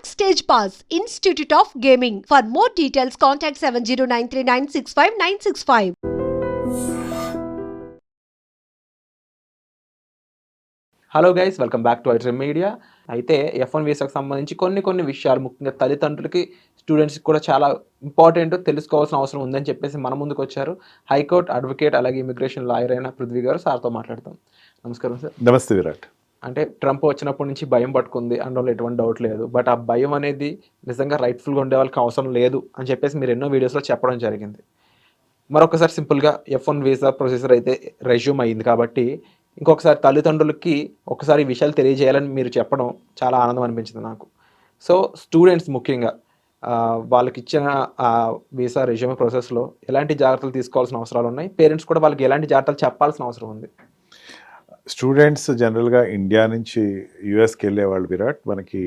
Backstage Pass, Institute of Gaming. For more details, contact 7093965965965. Hello guys, welcome back to iTree media. అయితే F1 వీసాకు సంబంధించి కొన్ని విషయాలు ముఖ్యంగా తల్లిదండ్రులకి స్టూడెంట్స్కి కూడా చాలా ఇంపార్టెంట్ తెలుసుకోవాల్సిన అవసరం ఉందని చెప్పేసి మన ముందుకు వచ్చారు హైకోర్టు అడ్వకేట్ అలాగే ఇమిగ్రేషన్ లాయర్ అయిన పృథ్వీ గారు. సార్తో మాట్లాడతాం. నమస్కారం సార్. నమస్తే విరాట్. అంటే ట్రంప్ వచ్చినప్పటి నుంచి భయం పట్టుకుంది అనడంలో ఎటువంటి డౌట్ లేదు. బట్ ఆ భయం అనేది నిజంగా రైట్ఫుల్గా ఉండే వాళ్ళకి అవసరం లేదు అని చెప్పేసి మీరు ఎన్నో వీడియోస్లో చెప్పడం జరిగింది. మరొకసారి సింపుల్గా F1 వీసా ప్రొసీజర్ అయితే రెజ్యూమ్ అయ్యింది కాబట్టి ఇంకొకసారి తల్లిదండ్రులకి ఒకసారి ఈ విషయాలు తెలియజేయాలని మీరు చెప్పడం చాలా ఆనందం అనిపించింది నాకు. సో స్టూడెంట్స్ ముఖ్యంగా వాళ్ళకి ఇచ్చిన వీసా రెజ్యూమే ప్రాసెస్లో ఎలాంటి జాగ్రత్తలు తీసుకోవాల్సిన అవసరాలు ఉన్నాయి, పేరెంట్స్ కూడా వాళ్ళకి ఎలాంటి జాగ్రత్తలు చెప్పాల్సిన అవసరం ఉంది? స్టూడెంట్స్ జనరల్గా ఇండియా నుంచి యూఎస్కి వెళ్ళేవాళ్ళు విరాట్, మనకి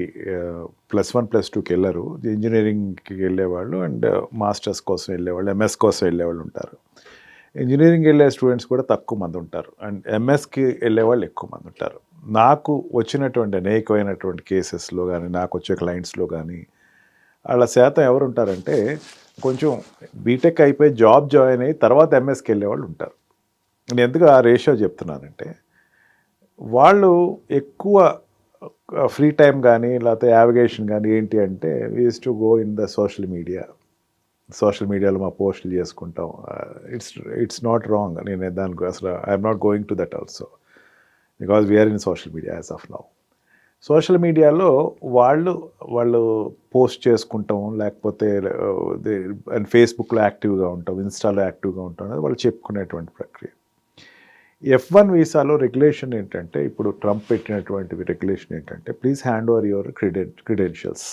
+1 +2కి వెళ్ళరు. ఇంజనీరింగ్కి వెళ్ళేవాళ్ళు అండ్ మాస్టర్స్ కోసం వెళ్ళేవాళ్ళు, ఎంఎస్ కోసం వెళ్ళేవాళ్ళు ఉంటారు. ఇంజనీరింగ్ వెళ్ళే స్టూడెంట్స్ కూడా తక్కువ మంది ఉంటారు అండ్ ఎంఎస్కి వెళ్ళేవాళ్ళు ఎక్కువ మంది ఉంటారు. నాకు వచ్చినటువంటి అనేకమైనటువంటి కేసెస్లో కానీ నాకు వచ్చే క్లయింట్స్లో కానీ వాళ్ళ శాతం ఎవరు ఉంటారంటే కొంచెం బీటెక్ అయిపోయి జాయిన్ అయ్యి తర్వాత ఎంఎస్కి వెళ్ళేవాళ్ళు ఉంటారు. నేను ఎందుకు ఆ రేషియో చెప్తున్నానంటే వాళ్ళు ఎక్కువ ఫ్రీ టైం కానీ లేకపోతే యావిగేషన్ కానీ ఏంటి అంటే we use to go in the social మీడియాలో మా పోస్టులు చేసుకుంటాం. It's not wrong. నేను దానికి అసలు I'm not going to that also because we're in social media as of now. Social మీడియాలో వాళ్ళు పోస్ట్ చేసుకుంటాం, లేకపోతే అండ్ ఫేస్బుక్లో యాక్టివ్గా ఉంటాం, ఇన్స్టాలో యాక్టివ్గా ఉంటాం అనేది వాళ్ళు చెప్పుకునేటువంటి ప్రక్రియ. F1 వీసాలో రెగ్యులేషన్ ఏంటంటే, ఇప్పుడు ట్రంప్ పెట్టినటువంటి రెగ్యులేషన్ ఏంటంటే please hand over your credentials.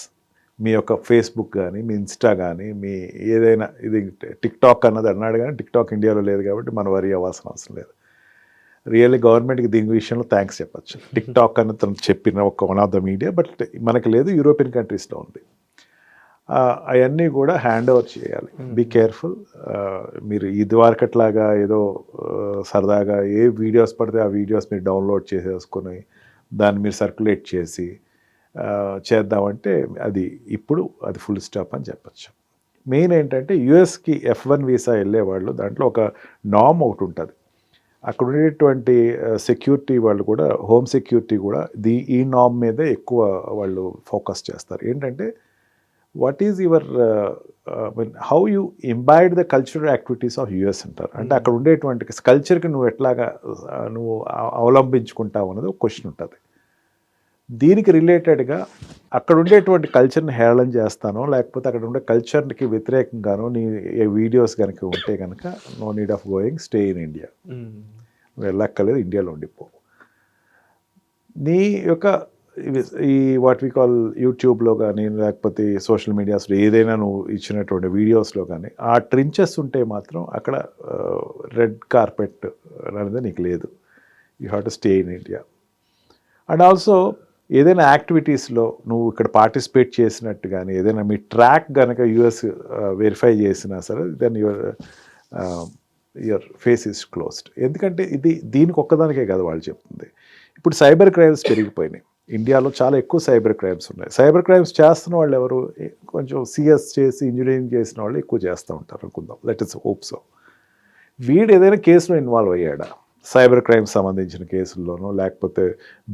మీ యొక్క ఫేస్బుక్ కానీ మీ ఇన్స్టా కానీ మీ ఏదైనా ఇది టిక్టాక్ అన్నది అన్నాడు కానీ టిక్టాక్ ఇండియాలో లేదు కాబట్టి మనం వరి అవ్వాల్సిన అవసరం లేదు. రియల్లీ గవర్నమెంట్కి దీని విషయంలో థ్యాంక్స్ చెప్పచ్చు. టిక్టాక్ అన్నది తను చెప్పిన one of the media, but మనకి లేదు, యూరోపియన్ కంట్రీస్లో ఉంది. అవన్నీ కూడా హ్యాండ్ ఓవర్ చేయాలి. Be careful. మీరు ఇది వరకట్లాగా ఏదో సరదాగా ఏ వీడియోస్ పడితే ఆ వీడియోస్ మీరు డౌన్లోడ్ చేసేసుకొని దాన్ని మీరు సర్క్యులేట్ చేసి చేద్దామంటే అది ఫుల్ స్టాప్ అని చెప్పచ్చు. మెయిన్ ఏంటంటే యూఎస్కి F1 వీసా వెళ్ళేవాళ్ళు దాంట్లో ఒక నామ్ ఒకటి ఉంటుంది. అక్కడ ఉండేటువంటి సెక్యూరిటీ వాళ్ళు కూడా, హోమ్ సెక్యూరిటీ కూడా ఈ నామ్ మీదే ఎక్కువ వాళ్ళు ఫోకస్ చేస్తారు. ఏంటంటే what is your how you imbibe the cultural activities of US అంటారు. అంటే అక్కడ ఉండేటువంటి కల్చర్కి నువ్వు ఎట్లాగా అవలంబించుకుంటావు అనేది ఒక క్వశ్చన్ ఉంటుంది. దీనికి రిలేటెడ్గా అక్కడ ఉండేటువంటి కల్చర్ని హేళన చేస్తానో లేకపోతే అక్కడ ఉండే కల్చర్కి వ్యతిరేకంగానో నీ వీడియోస్ కనుక ఉంటే కనుక no need of going, stay in India. నువ్వు వెళ్ళక్కర్లేదు, ఇండియాలో ఉండిపో. నీ యొక్క ఈ వాట్ వి కాల్ యూట్యూబ్లో కానీ లేకపోతే సోషల్ మీడియాస్లో ఏదైనా నువ్వు ఇచ్చినటువంటి వీడియోస్లో కానీ ఆ ట్రించెస్ ఉంటే మాత్రం అక్కడ రెడ్ కార్పెట్ అనేది నీకు లేదు. You have to stay in India. And also ఏదైనా యాక్టివిటీస్లో నువ్వు ఇక్కడ పార్టిసిపేట్ చేసినట్టు కానీ ఏదైనా మీ ట్రాక్ కనుక యూఎస్ వెరిఫై చేసినా సరే then your face is closed. ఎందుకంటే దీనికి ఒక్కదానికే కదా వాళ్ళు చెప్తుంది. ఇప్పుడు సైబర్ క్రైమ్స్ పెరిగిపోయినాయి. ఇండియాలో చాలా ఎక్కువ సైబర్ క్రైమ్స్ ఉన్నాయి. సైబర్ క్రైమ్స్ చేస్తున్న వాళ్ళు ఎవరు? కొంచెం సిఎస్ చేసి ఇంజనీరింగ్ చేసిన వాళ్ళు ఎక్కువ చేస్తూ ఉంటారు అనుకుందాం. Let is hope so. వీడు ఏదైనా కేసులో ఇన్వాల్వ్ అయ్యాడా? సైబర్ క్రైమ్స్ సంబంధించిన కేసుల్లోనో లేకపోతే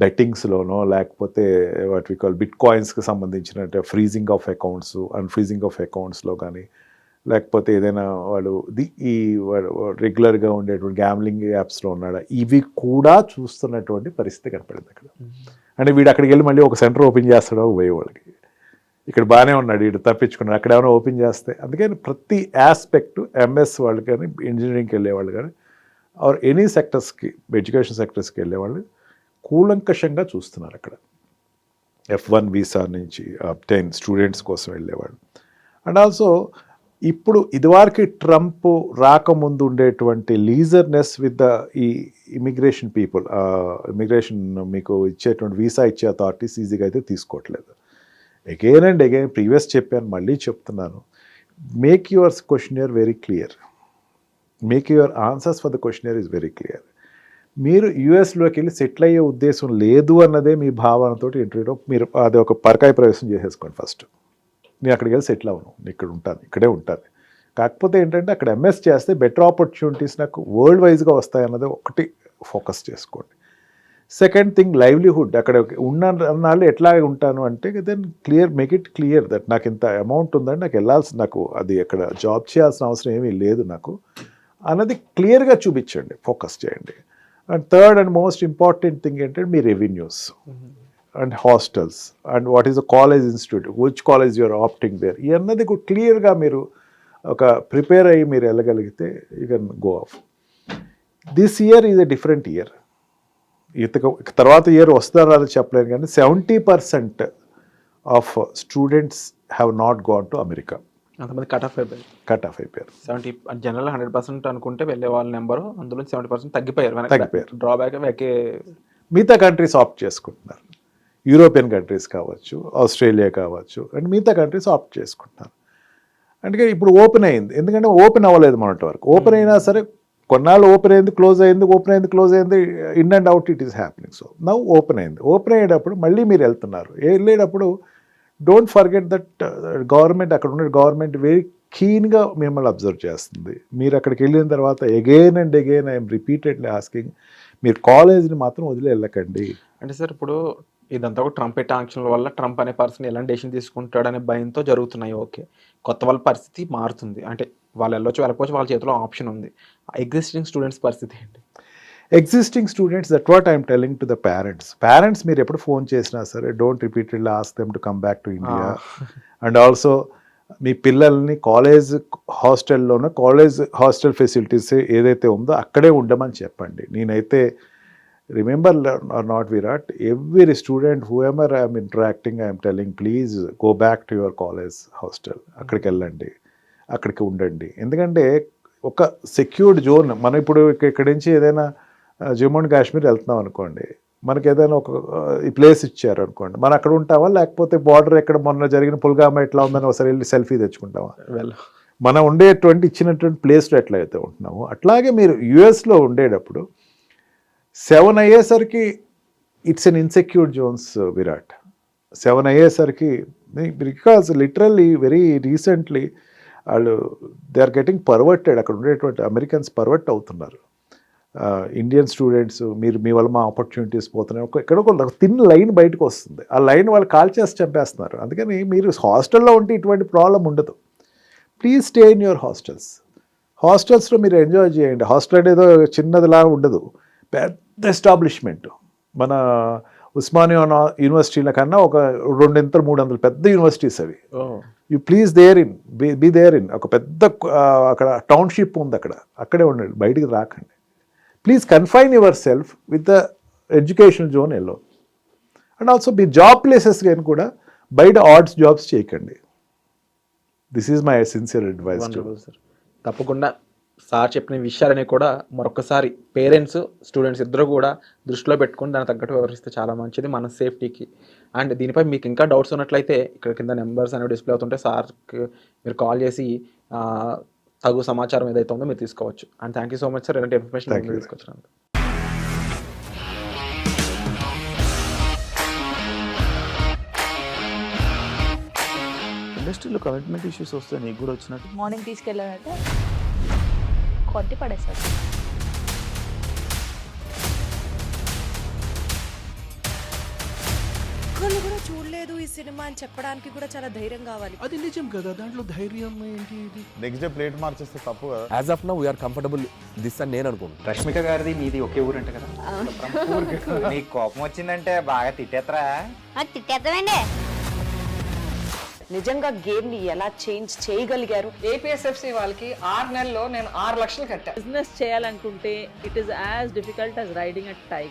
బెట్టింగ్స్లోనో లేకపోతే వాట్ వి కాల్ బిట్ కాయిన్స్కి సంబంధించిన freezing of accounts, unfreezing of అకౌంట్స్లో కానీ లేకపోతే ఏదైనా వాడు రెగ్యులర్గా ఉండేటువంటి గ్యామ్లింగ్ యాప్స్లో ఉన్నాడా? ఇవి కూడా చూస్తున్నటువంటి పరిస్థితి కనపడింది అక్కడ. అంటే వీడు అక్కడికి వెళ్ళి మళ్ళీ ఒక సెంటర్ ఓపెన్ చేస్తాడో పోయే వాళ్ళకి. ఇక్కడ బాగానే ఉన్నాడు, వీడు తప్పించుకున్నాడు, అక్కడ ఏమైనా ఓపెన్ చేస్తే. అందుకని ప్రతి ఆస్పెక్ట్ ఎంఎస్ వాళ్ళు కానీ ఇంజనీరింగ్కి వెళ్ళేవాళ్ళు కానీ ఆర్ ఎనీ సెక్టర్స్కి, ఎడ్యుకేషన్ సెక్టర్స్కి వెళ్ళేవాళ్ళు కూలంకషంగా చూస్తున్నారు అక్కడ. F1 వీసా నుంచి అబ్టైన్ స్టూడెంట్స్ కోసం వెళ్ళేవాళ్ళు. అండ్ ఆల్సో ఇప్పుడు ఇదివరకు ట్రంప్ రాకముందు ఉండేటువంటి లీజర్నెస్ విత్ ద ఈ ఇమిగ్రేషన్ పీపుల్, ఇమిగ్రేషన్ మీకు ఇచ్చేటువంటి వీసా ఇచ్చే అథారిటీస్ ఈజీగా అయితే తీసుకోవట్లేదు. అగైన్ అండ్ అగైన్ ప్రీవియస్ చెప్పాను, మళ్ళీ చెప్తున్నాను, make your questionnaire very clear. Make your answers for the questionnaire is very clear. మీరు యూఎస్లోకి వెళ్ళి సెటిల్ అయ్యే ఉద్దేశం లేదు అన్నదే మీ భావనతో ఇంటర్వ్యూలో మీరు అది ఒక పరకాయ ప్రవేశం చేసేసుకోండి. ఫస్ట్ నేను అక్కడికి వెళ్ళి సెటిల్ అవ్వను, ఇక్కడ ఉంటాను, ఇక్కడే ఉంటాను. కాకపోతే ఏంటంటే అక్కడ ఎంఎస్ చేస్తే బెటర్ ఆపర్చునిటీస్ నాకు వరల్డ్ వైజ్గా వస్తాయన్నది ఒకటి ఫోకస్ చేసుకోండి. Second thing livelihood. అక్కడ ఉన్నాళ్ళు ఎట్లా ఉంటాను అంటే then make it clear that నాకు ఇంత అమౌంట్ ఉందని నాకు నాకు అది అక్కడ జాబ్ చేయాల్సిన అవసరం ఏమీ లేదు నాకు అన్నది క్లియర్గా చూపించండి, ఫోకస్ చేయండి. And third and most important thing ఏంటంటే మీ revenues and hostels and what is the college institute, which college you're opting there, ఇవన్నది క్లియర్గా మీరు ఒక ప్రిపేర్ అయ్యి మీరు వెళ్ళగలిగితే you can go off. This year is a different year. తర్వాత ఇయర్ వస్తారా అని చెప్పలేను, కానీ 70% of students have not gone to America. అంతమంది కట్ ఆఫ్ అయిపోయారు. 70 జనరల్ 100% అనుకుంటే వెళ్ళే వాళ్ళ నెంబరు అందులో 70% తగ్గిపోయారు. డ్రాబ్యాక్ మిగతా కంట్రీస్ ఆప్ట్ చేసుకుంటున్నారు. యూరోపియన్ కంట్రీస్ కావచ్చు, ఆస్ట్రేలియా కావచ్చు, అండ్ మిగతా కంట్రీస్ ఆప్ట్ చేసుకుంటున్నారు. అందుకే ఇప్పుడు ఓపెన్ అయింది, ఎందుకంటే ఓపెన్ అవ్వలేదు మొన్నటి వరకు. ఓపెన్ అయినా సరే కొన్నాళ్ళు ఓపెన్ అయింది, క్లోజ్ అయింది, in and out it is happening. So now open అయింది. ఓపెన్ అయ్యేటప్పుడు మళ్ళీ మీరు వెళ్తున్నారు. వెళ్ళేటప్పుడు డోంట్ ఫర్గెట్ దట్ గవర్నమెంట్, అక్కడ ఉన్న గవర్నమెంట్ వెరీ కీన్గా మిమ్మల్ని అబ్జర్వ్ చేస్తుంది. మీరు అక్కడికి వెళ్ళిన తర్వాత again and again I'm repeatedly asking, మీరు కాలేజ్ని మాత్రం వదిలి వెళ్ళకండి. అంటే సార్ ఇప్పుడు ఇదంతా కూడా ట్రంప్ పెట్టే ఆంక్షల వల్ల ట్రంప్ అనే పర్సన్ ఎలాంటి డెసిషన్ తీసుకుంటాడనే భయంతో జరుగుతున్నాయి. ఓకే, కొత్త వాళ్ళ పరిస్థితి మారుతుంది, అంటే వాళ్ళు వెళ్ళకపోవచ్చు, వాళ్ళ చేతిలో ఆప్షన్ ఉంది. ఎగ్జిస్టింగ్ స్టూడెంట్స్ పరిస్థితి ఏంటి? Existing students, that what I'm telling to the parents మీరు ఎప్పుడు ఫోన్ చేసినా సరే don't repeatedly ask them to come back to India. And also మీ పిల్లల్ని కాలేజ్ హాస్టల్ ఫెసిలిటీస్ ఏదైతే ఉందో అక్కడే ఉండమని చెప్పండి. నేనైతే remember or not Virat, every student who ever I'm interacting I'm telling please go back to your college hostel. అక్కడికి వెళ్ళండి, అక్కడికి ఉండండి. ఎందుకంటే ఒక సెక్యూర్డ్ జోన్. మనం ఇప్పుడు ఇక్కడి నుంచి ఏదైనా జమ్మూ అండ్ కాశ్మీర్ వెళ్తున్నాం అనుకోండి, మనకి ఏదైనా ఒక ఈ ప్లేస్ ఇచ్చారు అనుకోండి, మనం అక్కడ ఉంటామా, లేకపోతే బార్డర్ ఎక్కడ మొన్న జరిగిన పుల్గామా ఎట్లా ఉందని ఒకసారి వెళ్ళి సెల్ఫీ తెచ్చుకుంటామా? మనం ఇచ్చినటువంటి ప్లేస్లో ఎట్లయితే ఉంటున్నామో అట్లాగే మీరు యుఎస్లో ఉండేటప్పుడు 7 అయ్యేసరికి it's an insecure zones Virat. 7 అయ్యేసరికి బికాజ్ లిటరల్లీ వెరీ రీసెంట్లీ వాళ్ళు దే ఆర్ గెటింగ్ పర్వర్టెడ్. అక్కడ ఉండేటువంటి అమెరికన్స్ పర్వర్ట్ అవుతున్నారు. ఇండియన్ స్టూడెంట్స్ మీ వల్ల మా ఆపర్చునిటీస్ పోతున్నాయి. ఎక్కడో తిన్ లైన్ బయటకు వస్తుంది, ఆ లైన్ వాళ్ళు కాల్ చేసి చంపేస్తున్నారు. అందుకని మీరు హాస్టల్లో ఉంటే ఇటువంటి ప్రాబ్లం ఉండదు. ప్లీజ్ స్టే ఇన్ యువర్ హాస్టల్స్లో మీరు ఎంజాయ్ చేయండి. హాస్టల్ అనేది చిన్నదిలా ఉండదు, పెద్ద ఎస్టాబ్లిష్మెంట్. మన ఉస్మానియా యూనివర్సిటీల కన్నా ఒక 200-300 పెద్ద యూనివర్సిటీస్ అవి. You please be there in ఒక పెద్ద అక్కడ టౌన్షిప్ ఉంది, అక్కడే ఉండండి, బయటికి రాకండి. Please confine yourself with the educational zone ఎల్లో. అండ్ ఆల్సో మీ జాబ్ ప్లేసెస్ కానీ కూడా బయట ఆర్ట్స్ జాబ్స్ చేయకండి. This is my sincere advice. తప్పకుండా సార్ చెప్పిన విషయాలని కూడా మరొకసారి పేరెంట్స్ స్టూడెంట్స్ ఇద్దరు కూడా దృష్టిలో పెట్టుకుని దానికి తగ్గట్టు వ్యవహరిస్తే చాలా మంచిది మన సేఫ్టీకి. అండ్ దీనిపై మీకు ఇంకా డౌట్స్ ఉన్నట్లయితే ఇక్కడ కింద నెంబర్స్ అనేవి డిస్ప్లే అవుతుంటే సార్కి మీరు కాల్ చేసి తగు సమాచారం ఏదైతే ఉందో మీరు తీసుకోవచ్చు. And thank you so much sir, ఇలాంటి ఇన్ఫర్మేషన్ తీసుకొచ్చినందుకు. ఇండస్ట్రీలో కమిట్మెంట్ ఇష్యూస్ వస్తే నీకు కూడా వచ్చినట్టు? మార్నింగ్ తీసుకెళ్ళానంటే కొట్టి పడేస్తాడు. ఒక్కళ్ళు కూడా చూడలేదు ఈ సినిమా అని చెప్పడానికి కూడా చాలా ధైర్యం కావాలి. అది నిజం కదా, దాంట్లో ధైర్యం ఏంటి? నెక్స్ట్ డే ప్లేట్ మార్చేస్తే తప్పు కదా. As of now we're comfortable this అని నేను అనుకుంటున్నాను. రష్మిక గారిది మీది ఒకే ఊరంట కదా? నీకు కోపం వచ్చిందంటే బాగా తిట్టేత్తరా? తిట్టేద్దామండి. నిజంగా గేమ్ ని ఎలా చేంజ్ చేయగలిగారు? ఏపీఎస్ఎఫ్సి వాళ్ళకి 6 నెలల్లో నేను 6 లక్షలు కట్టా. బిజినెస్ చేయాలనుకుంటే it is as difficult as riding a tiger.